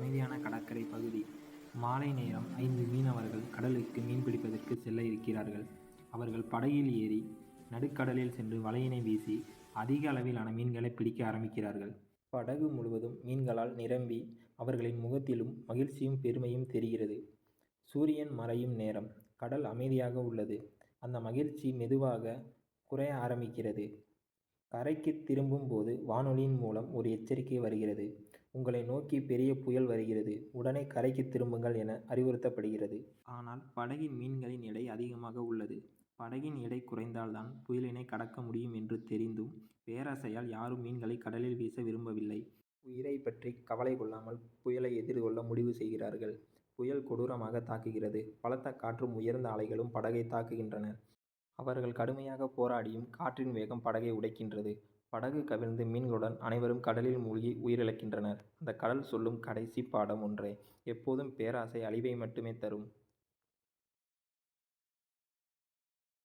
அமைதியான கடற்கரை பகுதி. மாலை நேரம். 5 மீனவர்கள் கடலுக்கு மீன்பிடிப்பதற்கு செல்ல இருக்கிறார்கள். அவர்கள் படகில் ஏறி நடுக்கடலில் சென்று வலையினை வீசி அதிக அளவிலான மீன்களை பிடிக்க ஆரம்பிக்கிறார்கள். படகு முழுவதும் மீன்களால் நிரம்பி அவர்களின் முகத்திலும் மகிழ்ச்சியும் பெருமையும் தெரிகிறது. சூரியன் மறையும் நேரம். கடல் அமைதியாக உள்ளது. அந்த மகிழ்ச்சி மெதுவாக குறைய ஆரம்பிக்கிறது. கரைக்கு திரும்பும் போது வானொலியின் மூலம் ஒரு எச்சரிக்கை வருகிறது. உங்களை நோக்கி பெரிய புயல் வருகிறது, உடனே கரைக்கு திரும்புங்கள் என அறிவுறுத்தப்படுகிறது. ஆனால் படகின் மீன்களின் எடை அதிகமாக உள்ளது. படகின் எடை குறைந்தால்தான் புயலினை கடக்க முடியும் என்று தெரிந்தும் பேராசையால் யாரும் மீன்களை கடலில் வீச விரும்பவில்லை. உயிரை பற்றி கவலை கொள்ளாமல் புயலை எதிர்கொள்ள முடிவு செய்கிறார்கள். புயல் கொடூரமாக தாக்குகிறது. பலத்த காற்றும் உயர்ந்த அலைகளும் படகை தாக்குகின்றன. அவர்கள் கடுமையாக போராடியும் காற்றின் வேகம் படகை உடைக்கின்றது. படகு கவிழ்ந்து மீன்களுடன் அனைவரும் கடலில் மூழ்கி உயிரிழக்கின்றனர். அந்த கடல் சொல்லும் கடைசி பாடம் ஒன்றே: எப்போதும் பேராசை அழிவை மட்டுமே தரும்.